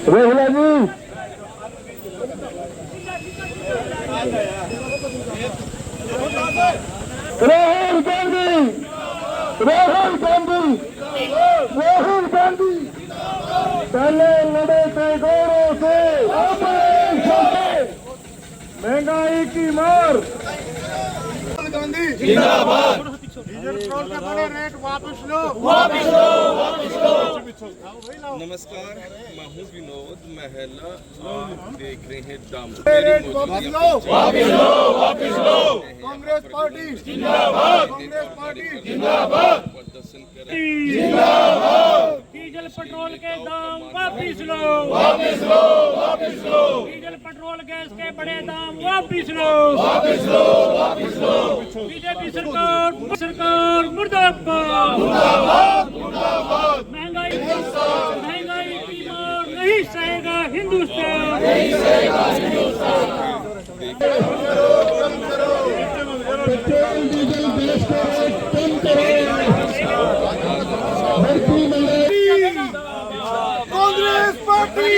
रोहिला जी राहुल गांधी राहुल गांधी राहुल गांधी पहले लड़े थे गौरव से महंगाई की मार। राहुल गांधी जिंदाबाद। डीजल पेट्रोल के बड़े रेट वापस लो वापस लो वापस लो। नमस्कार, मैं हूँ विनोद महला। आप देख रहे हैं दाम रेट वापस लो वापस लो वापस लो। कांग्रेस पार्टी जिंदाबाद कांग्रेस पार्टी जिंदाबाद। प्रदर्शन कर जिंदाबाद। डीजल पेट्रोल के दाम वापस लो वापस लो वापस लो। डीजल पेट्रोल गैस के बड़े दाम वापस लो वापस लो वापस लो। बीजेपी सरकार मुर्दाबाद मुर्दाबाद मुर्दाबाद। महंगाई की मार नहीं सहेगा हिंदुस्तान। पेट्रोल डीजल गैस का रेट कम करो। भर्ती मंगाई कांग्रेस पार्टी।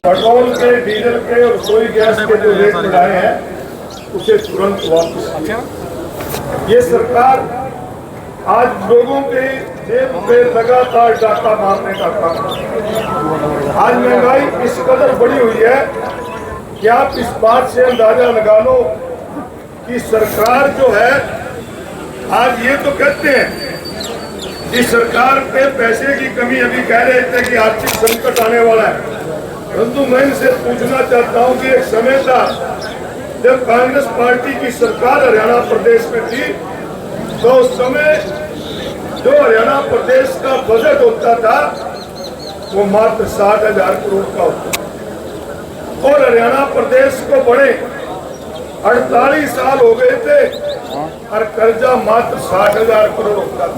पेट्रोल के डीजल के और रसोई गैस के जो रेट बढ़ाए हैं उसे तुरंत वापस। ये सरकार आज लोगों के जेब पे लगातार डाका मारने का काम। आज महंगाई इस कदर बढ़ी हुई है कि आप इस बात से अंदाजा लगा लो कि सरकार जो है आज ये तो कहते हैं कि सरकार पे पैसे की कमी, अभी कह रहे थे कि आर्थिक संकट आने वाला है, परंतु मैं इनसे पूछना चाहता हूं कि एक समय था जब कांग्रेस पार्टी की सरकार हरियाणा प्रदेश में थी तो उस समय जो हरियाणा प्रदेश का बजट होता था वो मात्र 60,000 करोड़ का होता था और हरियाणा प्रदेश को बड़े 48 साल हो गए थे और कर्जा मात्र 60,000 करोड़ होता था।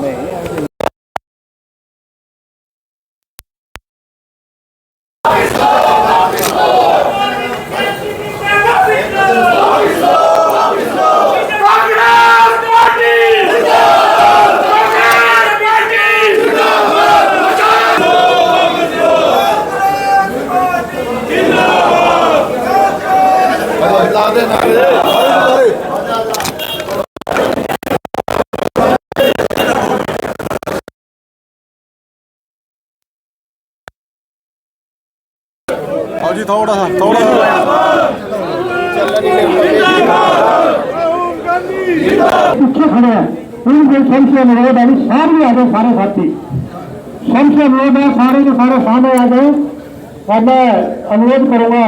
जी थोड़ा सा पीछे खड़े हैं उनके संशय अनुरोध है सारे आ जाए, सारे साथी संशय अनुरोध है, सारे के सारे सामने आ जाए। और मैं अनुरोध करूंगा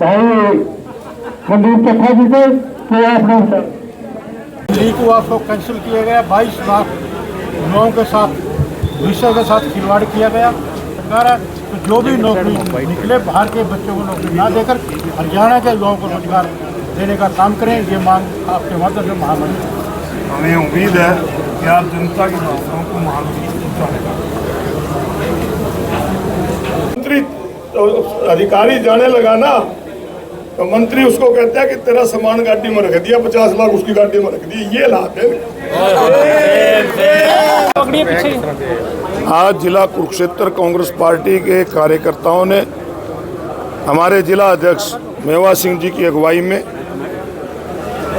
भाई मंदिर कथा जी से कि अपने को आपको कैंसिल किया गया। 22 लाख युवाओं के साथ विषय के साथ खिलवाड़ किया गया। सरकार तो जो भी नौकरी निकले बाहर के बच्चों को नौकरी ना देकर हरियाणा के युवाओं को रोजगार देने का काम करें। ये मांग आपके माध्यम से महामंत्री। हमें उम्मीद है कि आप जनता की भावनाओं को महामंत्री पहुंचाएगा। मंत्री तो अधिकारी जाने लगा ना तो मंत्री उसको कहता है कि तेरा सामान गाड़ी में रख दिया, 50 लाख उसकी गाड़ी में रख दिया। ये लाभ है। आज जिला कुरुक्षेत्र कांग्रेस पार्टी के कार्यकर्ताओं ने हमारे जिला अध्यक्ष मेवा सिंह जी की अगुवाई में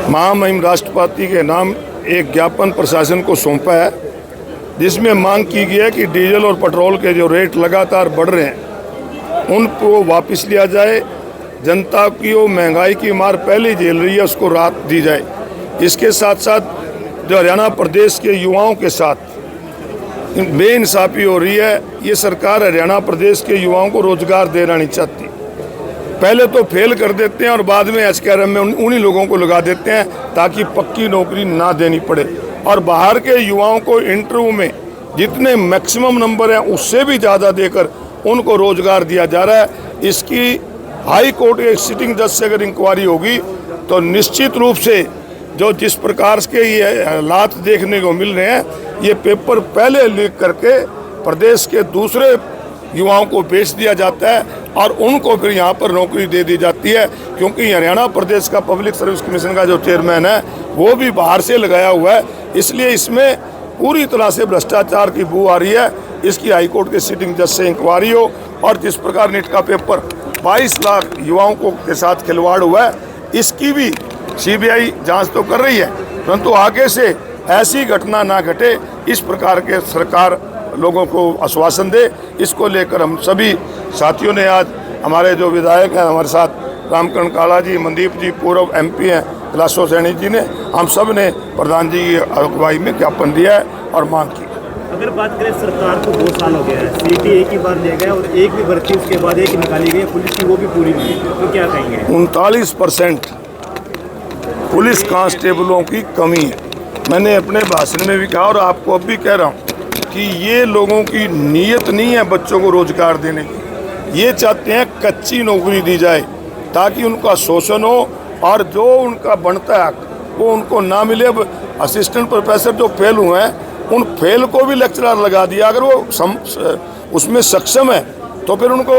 महामहिम राष्ट्रपति के नाम एक ज्ञापन प्रशासन को सौंपा है, जिसमें मांग की गई है कि डीजल और पेट्रोल के जो रेट लगातार बढ़ रहे हैं उनको वापस लिया जाए। जनता की वो महंगाई की मार पहले झेल रही है उसको राहत दी जाए। इसके साथ साथ जो हरियाणा प्रदेश के युवाओं के साथ बेइंसाफी हो रही है, ये सरकार हरियाणा प्रदेश के युवाओं को रोजगार देना नहीं चाहती। पहले तो फेल कर देते हैं और बाद में एचकेआरएम में उन्हीं लोगों को लगा देते हैं ताकि पक्की नौकरी ना देनी पड़े। और बाहर के युवाओं को इंटरव्यू में जितने मैक्सिमम नंबर हैं उससे भी ज़्यादा देकर उनको रोजगार दिया जा रहा है। इसकी हाई कोर्ट के सिटिंग जज से अगर इंक्वायरी होगी तो निश्चित रूप से जो जिस प्रकार के ये हालात देखने को मिल रहे हैं, ये पेपर पहले लीक करके प्रदेश के दूसरे युवाओं को बेच दिया जाता है और उनको फिर यहाँ पर नौकरी दे दी जाती है। क्योंकि हरियाणा प्रदेश का पब्लिक सर्विस कमीशन का जो चेयरमैन है वो भी बाहर से लगाया हुआ है, इसलिए इसमें पूरी तरह से भ्रष्टाचार की बू आ रही है। इसकी हाईकोर्ट के सिटिंग जज से इंक्वायरी हो। और जिस प्रकार नीट का पेपर 22 लाख युवाओं को के साथ खिलवाड़ हुआ है, इसकी भी सीबीआई जांच तो कर रही है, परंतु आगे से ऐसी घटना ना घटे, इस प्रकार के सरकार लोगों को आश्वासन दे। इसको लेकर हम सभी साथियों ने आज, हमारे जो विधायक हैं हमारे साथ, रामकरण काला जी, मनदीप जी, पूर्व MP हैं कैलाशो सैनी जी ने, हम सब ने प्रधान जी की अगुवाई में ज्ञापन दिया है और मांग की। अगर बात करें, सरकार को 2 साल हो गया है, सीटी एक ही बार ले गया और एक भी भर्ती उसके बाद एक निकाली गई, पुलिस की वो भी पूरी नहीं है, तो क्या कहेंगे? 39% पुलिस कांस्टेबलों की कमी है। मैंने अपने भाषण में भी कहा और आपको अब भी कह रहा हूँ कि ये लोगों की नीयत नहीं है बच्चों को रोजगार देने की। ये चाहते हैं कच्ची नौकरी दी जाए ताकि उनका शोषण हो और जो उनका बनता है वो उनको ना मिले। अब असिस्टेंट प्रोफेसर जो फेल हुए हैं, उन फेल को भी लेक्चरर लगा दिया। अगर वो उसमें सक्षम है तो फिर उनको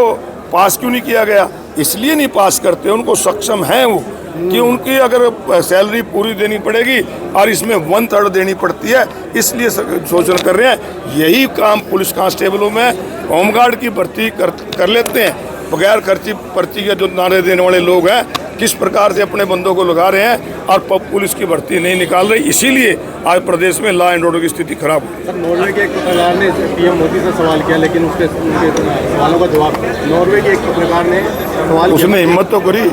पास क्यों नहीं किया गया? इसलिए नहीं पास करते, उनको सक्षम हैं वो कि उनकी अगर सैलरी पूरी देनी पड़ेगी और इसमें 1/3 देनी पड़ती है, इसलिए शोषण कर रहे हैं। यही काम पुलिस कांस्टेबलों में होमगार्ड की भर्ती कर लेते हैं। बगैर खर्ची पर्ची के जो नारे देने वाले लोग हैं, किस प्रकार से अपने बंदों को लगा रहे हैं और पुलिस की भर्ती नहीं निकाल रही। इसीलिए आज प्रदेश में लॉ एंड ऑर्डर की स्थिति खराब हुई। सर, नॉर्वे के एक पत्रकार ने PM मोदी से सवाल किया, लेकिन उसके सवालों का जवाब, नॉर्वे के एक पत्रकार ने सवाल, उसने हिम्मत तो करी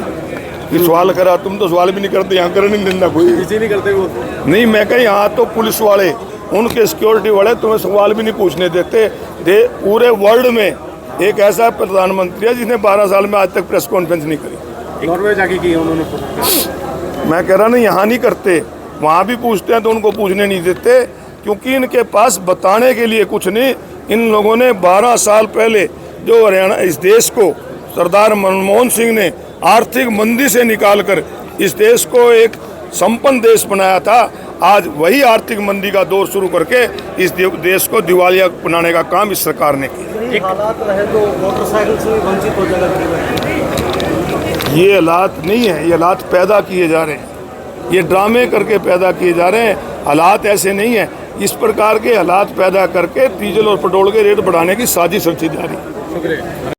कि सवाल करा। तुम तो सवाल भी नहीं करते, यहाँ करने नहीं देना कोई, किसी नहीं करते वो। नहीं, मैं कहीं यहाँ तो पुलिस वाले, उनके सिक्योरिटी वाले तुम्हें सवाल भी नहीं पूछने देते। पूरे वर्ल्ड में एक ऐसा प्रधानमंत्री है जिसने 12 साल में आज तक प्रेस कॉन्फ्रेंस नहीं करी। नॉर्वे जाके की उन्होंने। मैं कह रहा नहीं, यहाँ नहीं करते, वहाँ भी पूछते हैं तो उनको पूछने नहीं देते, क्योंकि इनके पास बताने के लिए कुछ नहीं। इन लोगों ने 12 साल पहले जो हरियाणा, इस देश को सरदार मनमोहन सिंह ने आर्थिक मंदी से निकालकर इस देश को एक संपन्न देश बनाया था, आज वही आर्थिक मंदी का दौर शुरू करके इस देश को दिवालिया बनाने का काम इस सरकार ने किया। हालात रहे तो मोटरसाइकिल से भी वंचित हो जाएगा। ये हालात नहीं है, ये हालात पैदा किए जा रहे हैं, ये ड्रामे करके पैदा किए जा रहे हैं। हालात ऐसे नहीं है। इस प्रकार के हालात पैदा करके डीजल और पेट्रोल के रेट बढ़ाने की साजिश रची जा रही है। शुक्रिया।